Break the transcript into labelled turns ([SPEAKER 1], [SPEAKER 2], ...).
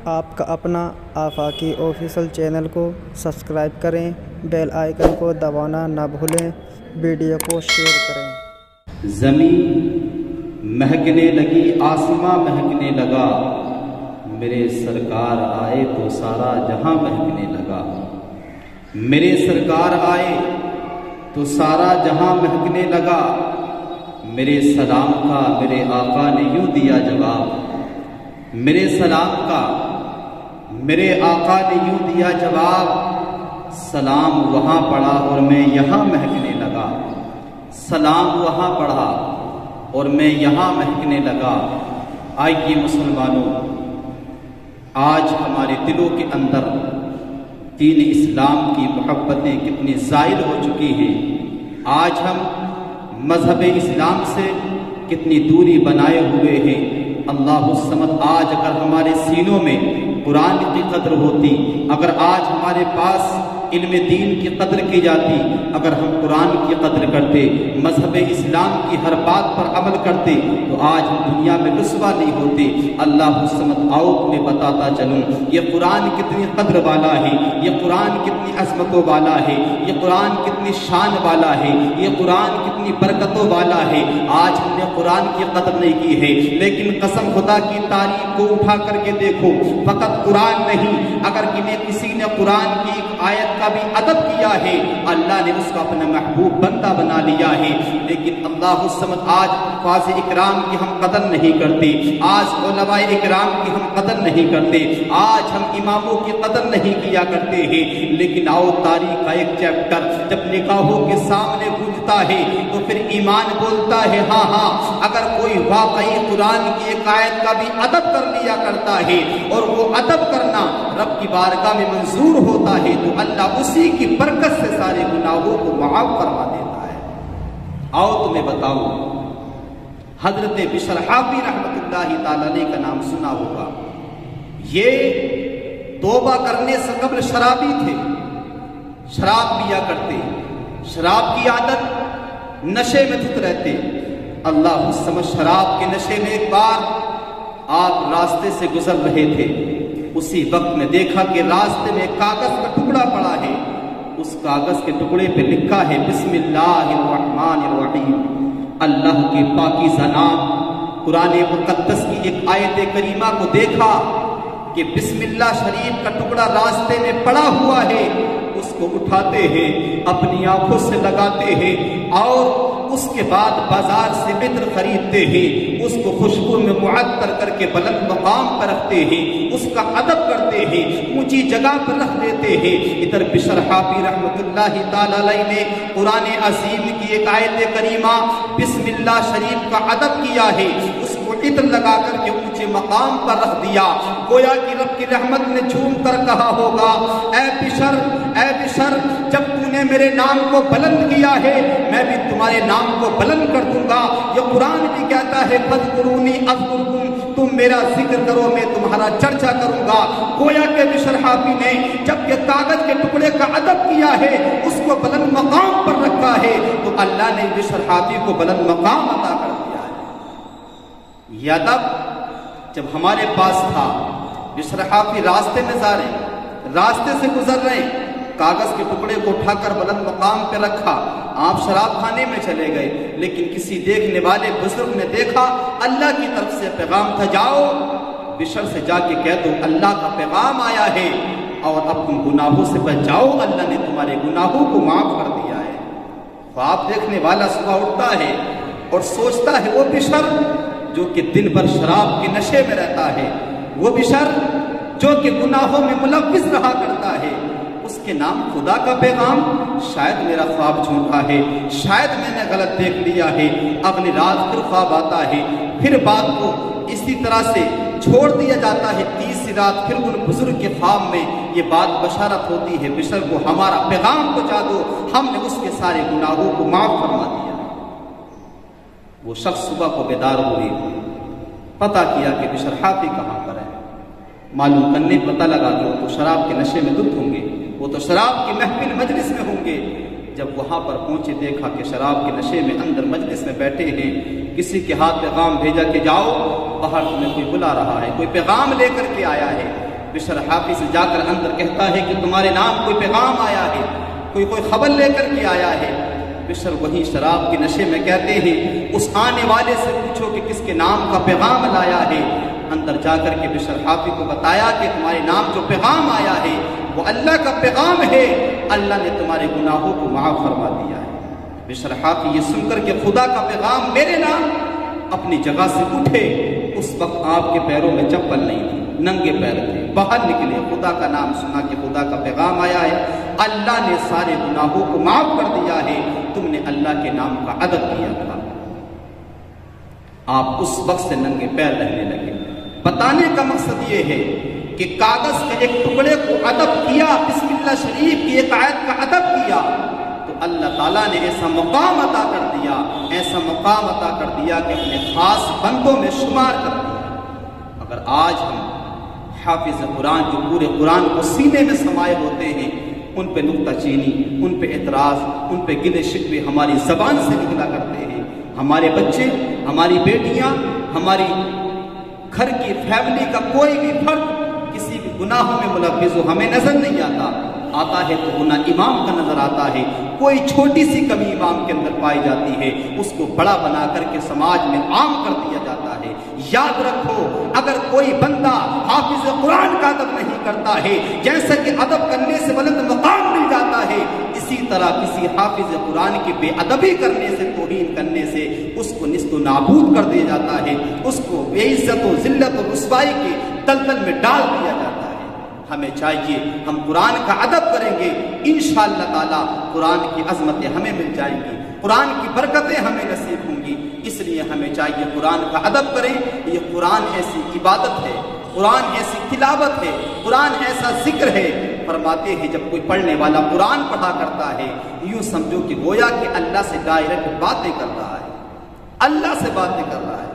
[SPEAKER 1] آپ کا اپنا آفاقی آفیشل چینل کو سبسکرائب کریں، بیل آئیکن کو دبانا نہ بھولیں، ویڈیو کو شیئر کریں۔
[SPEAKER 2] زمین مہکنے لگی، آسماں مہکنے لگا، میرے سرکار آئے تو سارا جہاں مہکنے لگا۔ میرے سرکار آئے تو سارا جہاں مہکنے لگا، میرے سلام کا میرے آقا نے یوں دیا جواب۔ میرے سلام کا میرے آقا نے یوں دیا جواب، سلام وہاں پڑھا اور میں یہاں مہکنے لگا، سلام وہاں پڑھا اور میں یہاں مہکنے لگا۔ آئیے مسلمانوں، آج ہمارے دلوں کے اندر دین اسلام کی محبتیں کتنی زائل ہو چکی ہیں۔ آج ہم مذہب اسلام سے کتنی دوری بنائے ہوئے ہیں۔ اللہ الصمد، آج اگر ہمارے سینوں میں قرآن کی قدر ہوتی، اگر آج ہمارے پاس علم دین کی قدر کی جاتی، اگر ہم قرآن کی قدر کرتے، مذہب اسلام کی ہر بات پر عمل کرتے، تو آج ہم دنیا میں رسوا نہیں ہوتے۔ اللہ الصمد، آؤ تمہیں بتاتا چلوں یہ قرآن کتنی قدر والا ہے، یہ قرآن کتنی عظمتوں والا ہے، یہ قرآن کتنی شان والا ہے، یہ قرآن کتنی برکتوں والا ہے۔ آج ہم نے قرآن کی قدر نہیں کی ہے، لیکن قسم خدا کی تاریخ کو اٹھا کر کے دیکھو، فقط قرآن نہیں، اگر کسی نے قرآن کی ایک آیت کا بھی ادب کیا ہے، اللہ نے اس کو اپنا محبوب بندہ بنا لیا ہے۔ لیکن اللہ الصمد، آج حفاظ اکرام کی ہم قدر نہیں کرتے، آج علماء اکرام کی ہم قدر نہیں کرتے، آج ہم اماموں کی قدر نہیں کیا کرتے ہیں۔ لیکن آؤ تاریخ کا ایک چیپٹر جب نگاہوں کے سامنے گونجتا ہے تو پھر ایمان بولتا ہے ہاں ہاں، اگر کوئی واقعی قرآن کی ایک آیت کا بھی ادب کر لیا کرتا ہے اور وہ ادب کرنا رب کی بارگاہ میں منظور ہوتا ہے، تو اللہ اسی کی برکت سے سارے گناہوں کو معاف فرما دیتا ہے۔ آؤ تمہیں بتاؤں، حضرت بشر حافی رحمت اللہ تعالی علیہ کا نام سنا ہوگا۔ یہ توبہ کرنے سے قبل شرابی تھے، شراب پیا کرتے، شراب کی عادت، نشے میں دھت رہتے۔ اللہ سمجھ، شراب کے نشے میں ایک بار آپ راستے سے گزر رہے تھے، اسی وقت میں دیکھا کہ راستے میں ایک کاغذ کا ٹکڑا پڑا ہے، اس کاغذ کے ٹکڑے پہ لکھا ہے بسم اللہ الرحمن الرحیم، اللہ کے پاکیزہ نام۔ قرآن مقدس کی ایک آیت کریمہ کو دیکھا کہ بسم اللہ شریف کا ٹکڑا راستے میں پڑا ہوا ہے، اس کو اٹھاتے ہیں، اپنی آنکھوں سے لگاتے ہیں اور اس کے بعد بازار سے عطر خریدتے ہیں، اس کو خوشبو میں معطر کر کے بلند مقام پر رکھتے ہیں، اس کا ادب کرتے ہیں، اونچی جگہ پر رکھ دیتے ہیں۔ ادھر بشر حافی رحمت اللہ تعالی علیہ نے قرآن عظیم کی ایک آیت کریمہ بسم اللہ شریف کا ادب کیا ہے، اس کو عطر لگا کر کے اونچے مقام پر رکھ دیا، گویا کہ رب کی رحمت نے جھوم کر کہا ہوگا اے بشر، اے بشر، جب تو نے میرے نام کو بلند کیا ہے، میں بھی تمہارے نام کو بلند کر دوں گا۔ یہ قرآن بھی کہتا ہے فاذکرونی اذکرکم، تم میرا ذکر کرو میں تمہارا چرچا کروں گا۔ گویا کہ بشر حافی نے جب یہ کاغذ کے ٹکڑے کا ادب کیا ہے، اس کو بلند مقام پر رکھا ہے، تو اللہ نے بشر حافی کو بلند مقام عطا کر دیا ہے۔ یہ ادب جب ہمارے پاس تھا، بشر حافی راستے میں جا رہے، راستے سے گزر رہے، کاغذ کے ٹکڑے کو اٹھا کر بلند مقام پہ رکھا، آپ شراب خانے میں چلے گئے، لیکن کسی دیکھنے والے بزرگ نے دیکھا، اللہ کی طرف سے پیغام تھا، جاؤ بشر سے جا کے کہہ دو اللہ کا پیغام آیا ہے اور اب تم گناہوں سے بچ جاؤ، اللہ نے تمہارے گناہوں کو معاف کر دیا ہے۔ خواب دیکھنے والا صبح اٹھتا ہے اور سوچتا ہے وہ بشر جو کہ دن بھر شراب کے نشے میں رہتا ہے، وہ بشر جو کہ گناہوں میں ملوث رہا کرتا ہے، اس کے نام خدا کا پیغام، شاید میرا خواب جھوٹا ہے، شاید میں نے غلط دیکھ لیا ہے۔ اگلی رات پھر خواب آتا ہے، پھر بات کو اسی طرح سے چھوڑ دیا جاتا ہے، تیسری رات پھر ان بزرگ کے خواب میں یہ بات بشارت ہوتی ہے بشر کو ہمارا پیغام پہنچا دو، ہم نے اس کے سارے گناہوں کو معاف فرما دیا۔ وہ شخص صبح کو بیدار ہوئے، پتہ کیا کہ بشر حافی کہاں پر ہے، معلوم کرنے پتہ لگا کہ وہ تو شراب کے نشے میں دھت ہوں گے، وہ تو شراب کی محفل مجلس میں ہوں گے۔ جب وہاں پر پہنچے دیکھا کہ شراب کے نشے میں اندر مجلس میں بیٹھے ہیں، کسی کے ہاتھ پیغام بھیجا کہ جاؤ باہر تمہیں کوئی بلا رہا ہے، کوئی پیغام لے کر کے آیا ہے۔ بشر حافظ جا کر اندر کہتا ہے کہ تمہارے نام کوئی پیغام آیا ہے، کوئی خبر لے کر کے آیا ہے۔ بشر وہی شراب کے نشے میں کہتے ہیں اس آنے والے سے پوچھو کہ کس کے نام کا پیغام لایا ہے۔ اندر جا کر کے بشر حافظ کو بتایا کہ تمہارے نام جو پیغام آیا ہے وہ اللہ کا پیغام ہے، اللہ نے تمہارے گناہوں کو معاف فرما دیا ہے۔ بشر حافظ یہ سن کر کہ خدا کا پیغام میرے نام، اپنی جگہ سے اٹھے۔ اس وقت آپ کے پیروں میں چپل نہیں تھی، ننگے پیر تھے، باہر نکلے، خدا کا نام سنا کہ خدا کا پیغام آیا ہے، اللہ نے سارے گناہوں کو معاف کر دیا ہے، تم نے اللہ کے نام کا ادب کیا تھا۔ آپ اس وقت سے ننگے پیر رہنے لگے۔ بتانے کا مقصد یہ ہے کہ کاغذ کے ایک ٹکڑے کو ادب کیا، بسم اللہ شریف کی ایک آیت کا ادب کیا، تو اللہ تعالیٰ نے ایسا مقام عطا کر دیا، ایسا مقام عطا کر دیا کہ اپنے خاص بندوں میں شمار کر دیا۔ اگر آج ہم حافظ قرآن جو پورے قرآن کو سینے میں سمائے ہوتے ہیں، ان پہ نکتہ چینی، ان پہ اعتراض، ان پہ گلے شکوے ہماری زبان سے نکلا کرتے ہیں، ہمارے بچے، ہماری بیٹیاں، ہماری گھر کی فیملی کا کوئی بھی فرد کسی بھی گناہوں میں ملوث ہو، ہمیں نظر نہیں آتا ہے تو گناہ امام کا نظر آتا ہے۔ کوئی چھوٹی سی کمی امام کے اندر پائی جاتی ہے، اس کو بڑا بنا کر کے سماج میں عام کر دیا جاتا ہے۔ یاد رکھو، اگر کوئی بندہ حافظ قرآن کا ادب نہیں کرتا ہے، جیسا کہ ادب کرنے سے بلند مقام مل جاتا ہے، اسی طرح کسی حافظ قرآن کی بے ادبی کرنے سے، توہین کرنے سے اس کو نیست و نابود کر دیا جاتا ہے، اس کو بے عزت و ذلت و رسوائی کے دلدل میں ڈال دیا جاتا ہے۔ ہمیں چاہیے ہم قرآن کا ادب کریں گے، انشاءاللہ تعالی قرآن کی عظمتیں ہمیں مل جائیں گی، قرآن کی برکتیں ہمیں نصیب ہوں گی۔ اس لیے ہمیں چاہیے قرآن کا ادب کریں۔ یہ قرآن ایسی عبادت ہے، قرآن ایسی تلاوت ہے، قرآن ایسا ذکر ہے۔ فرماتے ہیں جب کوئی پڑھنے والا قرآن پڑھا کرتا ہے، یوں سمجھو کہ گویا کہ اللہ سے ڈائریکٹ باتیں کر رہا ہے، اللہ سے باتیں کر رہا ہے۔